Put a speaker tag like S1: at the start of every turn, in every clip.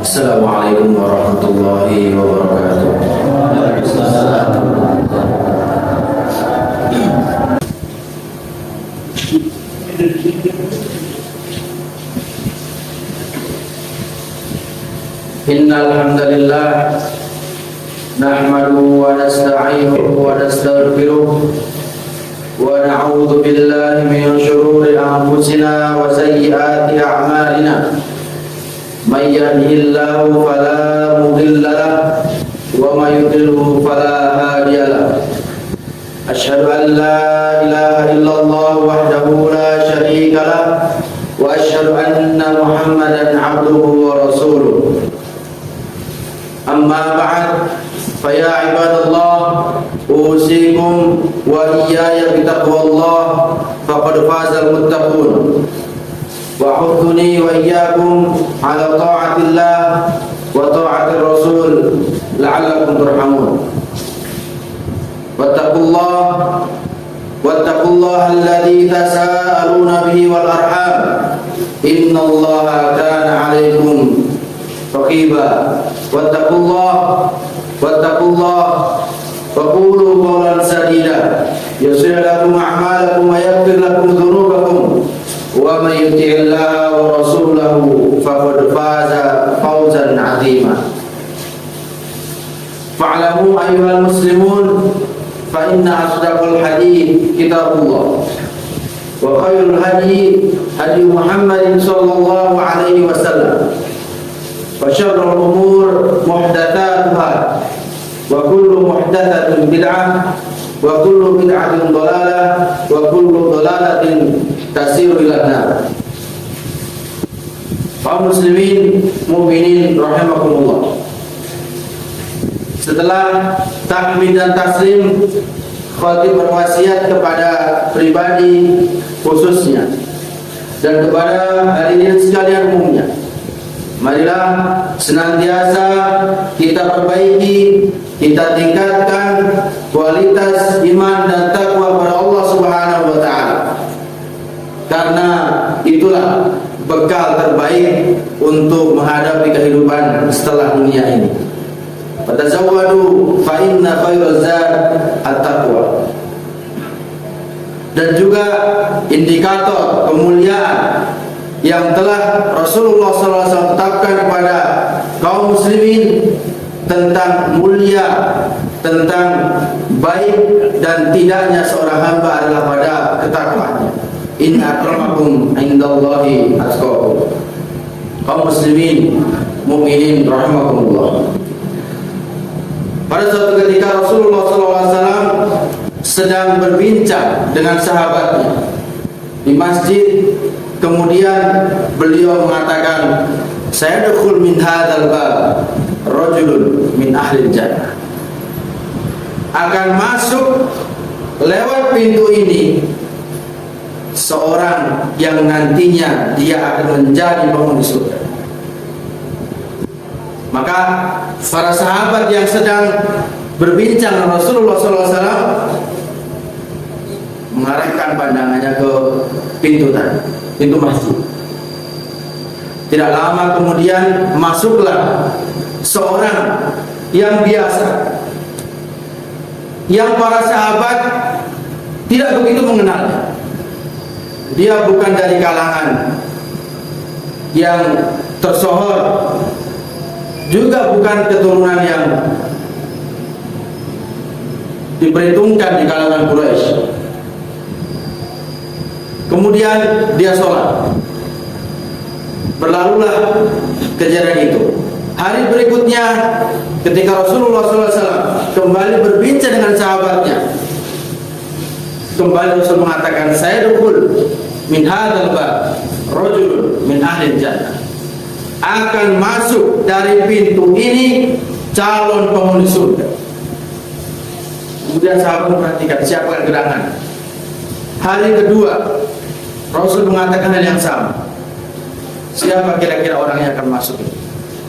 S1: Assalamualaikum warahmatullahi wabarakatuh. Innal hamdalillah nahmaduhu wa nasta'inuhu wa nastaghfiruh wa na'udzu billahi min shururi anfusina wa sayyiati a'malina. May yahdihillahu fala mudilla lahu wa may yudlilhu fala hadiya lahu. Asyhadu an la ilaha illallah wahdahu la syarika lahu wa asyhadu anna Muhammadan 'abduhu wa rasuluh. Amma ba'd, fa ya ibadallah, usikum wa iyaya bitaqwallah, faqad fazal muttaqun. Wa hudhuni wa iyyakum ala ta'atillah wa ta'atir rasul la'allakum turhamun. Wattaqullaha alladhi tasaaluna bihi wal arham, innallaha kana 'alaykum raqiba. Wattaqullah wa qulu qawlan sadida yuslih lakum a'malakum wa yaghfir lakum dhunubakum wa may yuti'illaha wa rasulahu faqad faza fawzan 'azima. Fa'lamu ayyuhal muslimun fa inna asdaqal hadits kitabullah wa khairul hadi hadi Muhammadin sallallahu alaihi wasallam. Wa syarrul umur muhdatsatuha wa kullu muhdatsatin bid'ah wa kullu bid'atin dhalalah wa kullu dhalalatin tasiru ila nar. Kaum muslimin mukminin rahimakumullah. Setelah takmid dan taslim, khatib berwasiat kepada pribadi khususnya dan kepada hadirin sekalian umumnya. Marilah senantiasa kita perbaiki, kita tingkatkan kualitas iman dan takwa kepada Allah Subhanahu wa taala. Karena itulah bekal terbaik untuk menghadapi kehidupan setelah dunia ini. Fatazawwadu fa inna khairaz zad at-taqwa. Dan juga indikator kemuliaan yang telah Rasulullah SAW tetapkan kepada kaum muslimin tentang mulia, tentang baik dan tidaknya seorang hamba adalah pada ketakwaannya. Inna akramakum indallahi atqakum. Kaum muslimin mukminin rahimakumullah. Pada suatu ketika Rasulullah SAW sedang berbincang dengan sahabatnya di masjid. Kemudian beliau mengatakan, saya dukhul min hadzal bab rajulun min ahli jannah. Akan masuk lewat pintu ini seorang yang nantinya dia akan menjadi penghuni surga. Maka para sahabat yang sedang berbincang dengan Rasulullah SAW mengarahkan pandangannya ke pintu tadi, pintu masjid. Tidak lama kemudian masuklah seorang yang biasa, yang para sahabat tidak begitu mengenalnya. Dia bukan dari kalangan yang tersohor, juga bukan keturunan yang diperhitungkan di kalangan Quraisy. Kemudian dia sholat. Berlalulah kejadian itu. Hari berikutnya ketika Rasulullah SAW kembali berbincang dengan sahabatnya, kembali Rasul mengatakan, saya dukhul min hadzal bab rajulun min ahli jannah. Akan masuk dari pintu ini calon penghuni surga. Kemudian sahabat memperhatikan siapa gerangan. Hari kedua Rasul mengatakan hal yang sama. Siapa kira-kira orang yang akan masuk?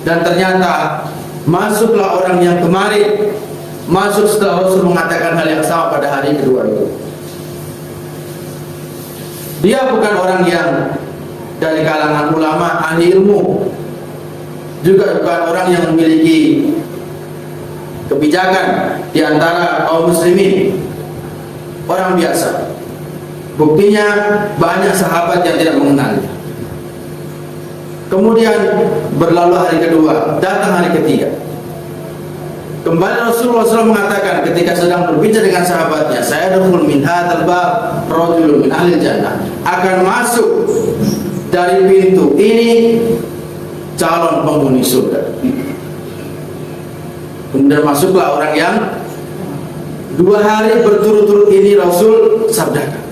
S1: Dan ternyata masuklah orang yang kemarin masuk setelah Rasul mengatakan hal yang sama pada hari kedua itu. Dia bukan orang yang dari kalangan ulama ahli ilmu, juga bukan orang yang memiliki kebijakan di antara kaum muslimin, orang biasa. Buktinya banyak sahabat yang tidak mengenalnya. Kemudian berlalu hari kedua, datang hari ketiga. Kembali Rasulullah SAW mengatakan ketika sedang berbicara dengan sahabatnya, saya dakhul min hadzal bab rajulun min ahli jannah, akan masuk dari pintu ini calon penghuni surga. Kemudian masuklah orang yang 2 hari berturut-turut ini Rasul sabdakan.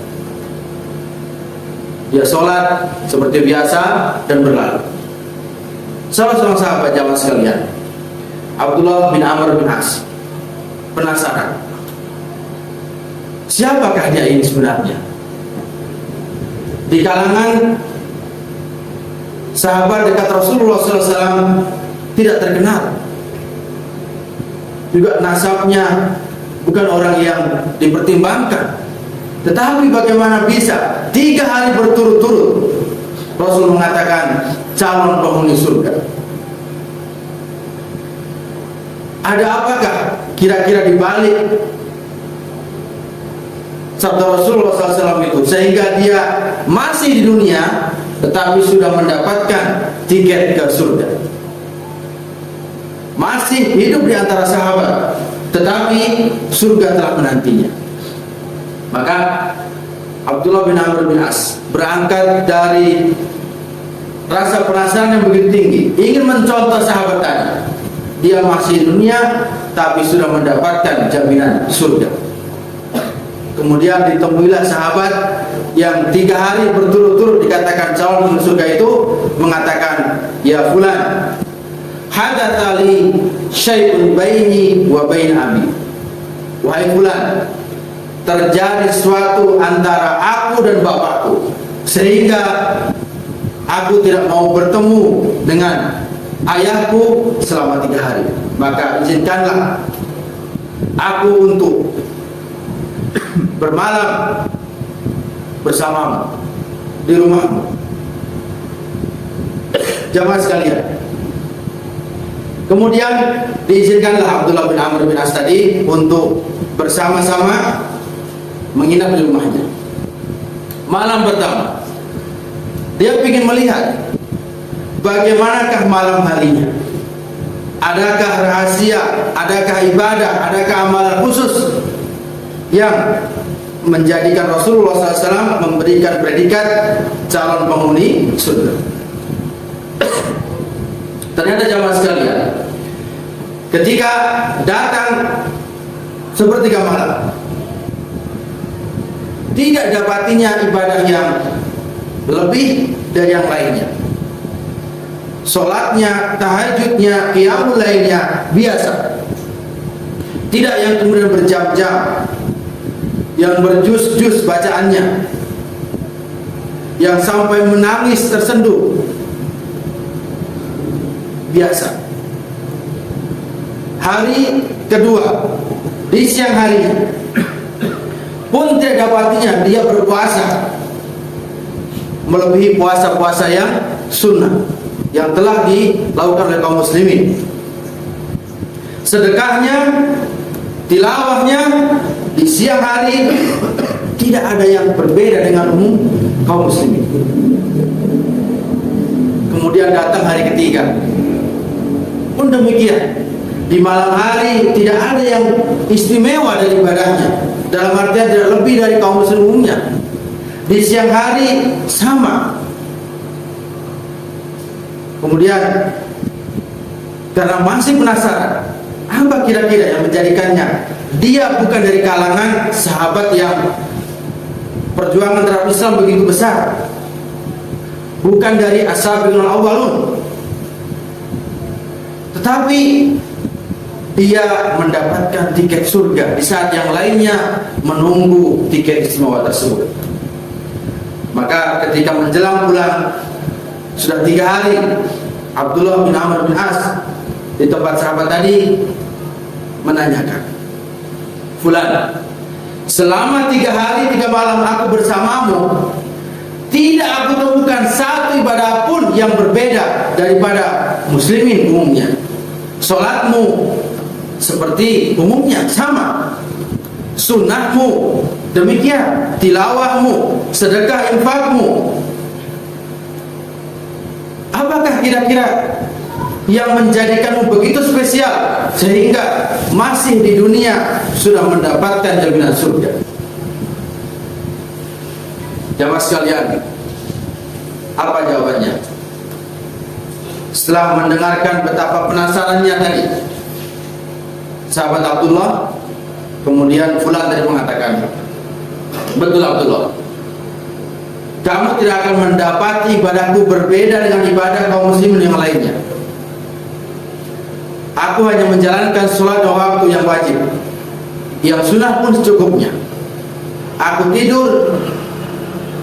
S1: Dia sholat seperti biasa dan berlalu. Salah seorang sahabat jamaah sekalian, Abdullah bin Amr bin As, penasaran, siapakah dia ini sebenarnya? Di kalangan sahabat dekat Rasulullah SAW tidak terkenal. Juga nasabnya bukan orang yang dipertimbangkan. Tetapi bagaimana bisa 3 hari berturut-turut Rasul mengatakan calon penghuni surga? Ada apakah kira-kira di balik sabda Rasulullah SAW itu sehingga dia masih di dunia tetapi sudah mendapatkan tiket ke surga? Masih hidup di antara sahabat tetapi surga telah menantinya. Maka Abdullah bin Amr bin As berangkat dari rasa penasaran yang begitu tinggi, ingin mencontoh sahabat tadi. Dia masih di dunia tapi sudah mendapatkan jaminan surga. Kemudian ditemuilah sahabat yang 3 hari berturut-turut dikatakan calon penghuni surga itu mengatakan, ya fulan, hadatsa li syai'un baini wa bain abi. Wahai fulan, terjadi sesuatu antara aku dan bapakku sehingga aku tidak mau bertemu dengan ayahku selama 3 hari. Maka izinkanlah aku untuk bermalam bersamamu di rumahmu. Jamaah sekalian, kemudian diizinkanlah Abdullah bin Amr bin As tadi untuk bersama-sama menginap di rumahnya. Malam pertama dia ingin melihat bagaimanakah malam harinya. Adakah rahasia, adakah ibadah, adakah amalan khusus yang menjadikan Rasulullah SAW memberikan predikat calon penghuni surga. Ternyata jamaah sekalian, ketika datang sepertiga malam, tidak dapatinya ibadah yang lebih dari yang lainnya. Sholatnya, tahajudnya, qiyamul lailnya biasa. Tidak yang kemudian berjam-jam, yang berjus-jus bacaannya, yang sampai menangis tersenduh. Biasa. Hari kedua, di siang hari pun tidak dapatinya dia berpuasa melebihi puasa-puasa yang sunnah yang telah dilakukan oleh kaum muslimin. Sedekahnya, tilawahnya di siang hari tidak ada yang berbeda dengan umum kaum muslimin. Kemudian datang hari ketiga pun demikian. Di malam hari tidak ada yang istimewa dari ibadahnya, dalam artian tidak lebih dari kaum muslim umumnya. Di siang hari sama. Kemudian karena masih penasaran apa kira-kira yang menjadikannya dia bukan dari kalangan sahabat yang perjuangan terhadap Islam begitu besar, bukan dari as-sabiqun al-awwalun, tetapi dia mendapatkan tiket surga di saat yang lainnya menunggu tiket istimewa tersebut. Maka ketika menjelang pulang sudah 3 hari, Abdullah bin Amr bin As di tempat sahabat tadi menanyakan, fulan, selama 3 hari 3 malam aku bersamamu, tidak aku temukan satu ibadah pun yang berbeda daripada muslimin umumnya. Salatmu seperti umumnya sama. Sunnahmu demikian, tilawahmu, sedekah infakmu. Apakah kira-kira yang menjadikanmu begitu spesial sehingga masih di dunia sudah mendapatkan jaminan surga? Jamaah sekalian, apa jawabannya? Setelah mendengarkan betapa penasarannya tadi, sahabat Abdullah, kemudian fulan tadi mengatakan, betul Abdullah, kamu tidak akan mendapati ibadahku berbeda dengan ibadah kaum muslimin yang lainnya. Aku hanya menjalankan sholat waktu yang wajib, yang sunnah pun secukupnya. Aku tidur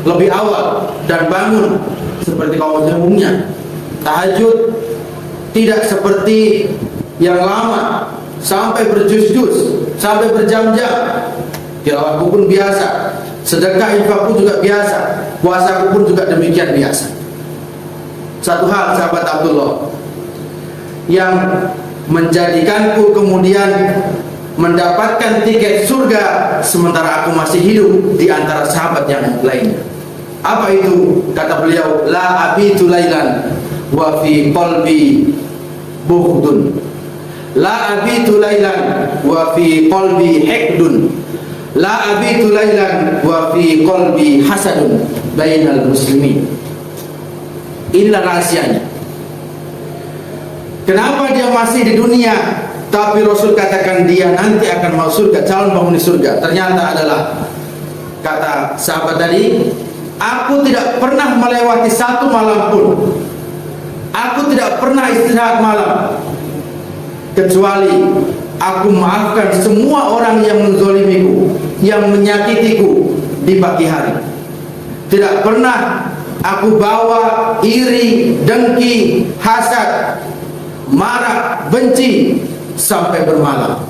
S1: lebih awal dan bangun seperti kaum muslimin umumnya. Tahajud tidak seperti yang lama sampai berjus-jus, sampai berjam-jam. Tilawahku pun biasa, sedekah infakku juga biasa, puasaku pun juga demikian biasa. Satu hal sahabat Abdullah yang menjadikanku kemudian mendapatkan tiket surga sementara aku masih hidup di antara sahabat yang lainnya. Apa itu? Kata beliau, la abitu lailan wa fi qalbi bughdun. La abitu lailan wa fi qalbi hikdun. La abitu lailan wa fi qalbi hasadun bainal muslimin. Inilah rahasianya. Kenapa dia masih di dunia tapi Rasul katakan dia nanti akan masuk surga, calon penghuni surga? Ternyata adalah, kata sahabat tadi, aku tidak pernah melewati satu malam pun, aku tidak pernah istirahat malam, kecuali aku maafkan semua orang yang menzolimiku, yang menyakitiku di pagi hari. Tidak pernah aku bawa iri, dengki, hasad, marah, benci sampai bermalam.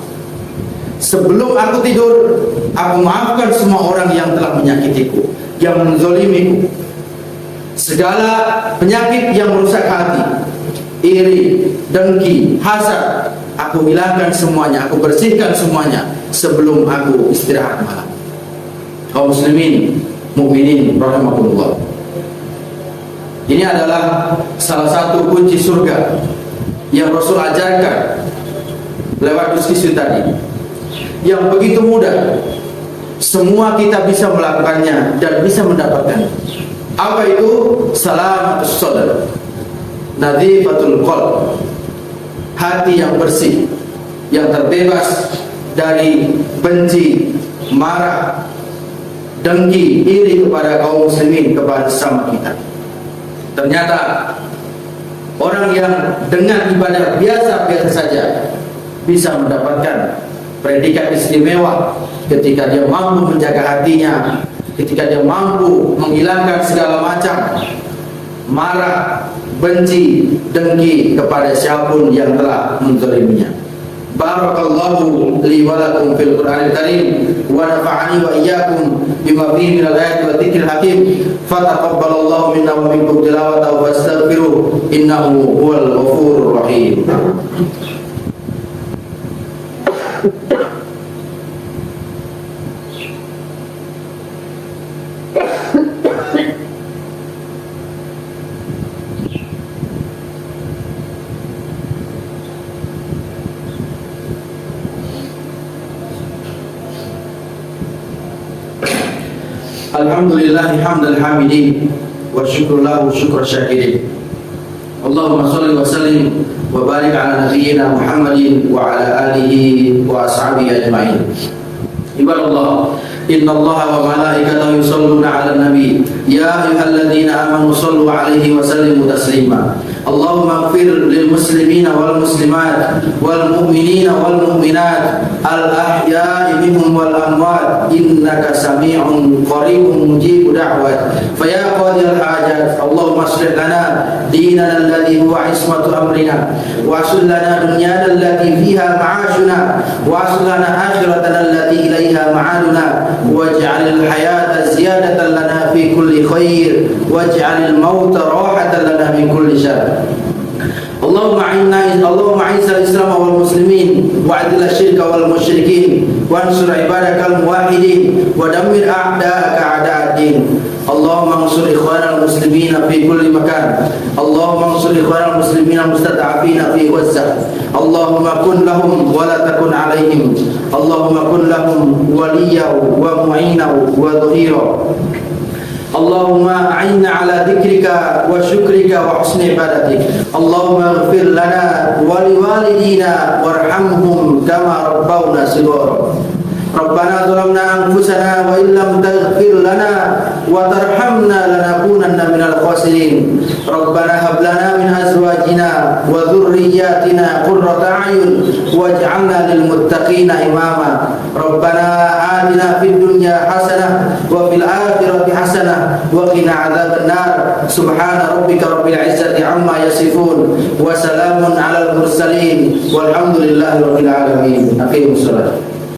S1: Sebelum aku tidur, aku maafkan semua orang yang telah menyakitiku, yang menzolimiku. Segala penyakit yang merusak hati, iri, dengki, hasad, aku hilangkan semuanya, aku bersihkan semuanya sebelum aku istirahat malam. Kaum muslimin, mukminin rahimakumullah. Ini adalah salah satu kunci surga yang Rasul ajarkan lewat diskusi tadi, yang begitu mudah, semua kita bisa melakukannya dan bisa mendapatkan. Apa itu? Salamatus sadr, nadhifatul qalb, hati yang bersih, yang terbebas dari benci, marah, dengki, iri kepada kaum muslimin, kepada sesama kita. Ternyata orang yang dengan ibadah biasa-biasa saja bisa mendapatkan predikat istimewa ketika dia mampu menjaga hatinya, ketika dia mampu menghilangkan segala macam marah, benci, dengki kepada siapapun yang telah menzaliminya. Barakallahu li wa lakum fil Qur'anil Karim wa nafa'ani wa iyyakum bima fihi minal ayati wa dzikril hakim. Fataqabbalallahu minna wa minkum tilawatahu wastaghfiruh innahu huwal ghafurur rahim. Alhamdulillah hamdal hamidin wa syukrullahu syukra syakirin. Allahumma shalli wa sallim wa barik ala nabiyyina Muhammadin wa ala alihi wa ashabihi ajma'in. Ibadallah, inna Allaha wa malaikatahu yusalluna ala nabi ya ayyuhalladzina amanu sallu alaihi wa sallimu taslima. Allahumma ighfir lil muslimina wal muslimat wal mu'minina wal mu'minat al ahya'i minhum wal amwat innaka sami'un qaribun mujibud da'wat. Fa ya qadiyal hajat, Allahumma aslih lana dinana alladhi huwa ismatu amrina wa aslih lana dunyana allati fiha ma'ashuna wa aslih lana akhiratana allati ilaiha ma'aduna waj'alil hayata ziyadatan lana fi kulli khair waj'alil mauta rahatan lana min kulli syarr. اللهم أعز الإسلام والمسلمين وأذل الشرك والمشركين وانصر عبادك الموحدين ودمر أعداءك أعداء الدين. اللهم انصر إخواننا المسلمين في كل مكان. اللهم انصر إخواننا المسلمين المستضعفين في غزة. اللهم كن لهم ولا تكن عليهم. اللهم كن لهم وليا ومعينا وظهيرا. اللهم أعنا على ذكرك وشكرك وحسن عبادتك. اللهم اغفر لنا ولوالدينا وارحمهم كما ربونا صغارا. ربنا ظلمنا أنفسنا وإن لم تغفر لنا وترحمنا لنكونن من الخاسرين. ربنا هب لنا من أزواجنا وذرياتنا قرة أعين واجعلنا للمتقين إماما. ربنا آتنا في الدنيا حسنة وفي الآخرة حسنة وقنا عذاب النار. سبحان ربك رب العزة عما يصفون وسلام على المرسلين والحمد لله رب العالمين. أقيموا الصلاة.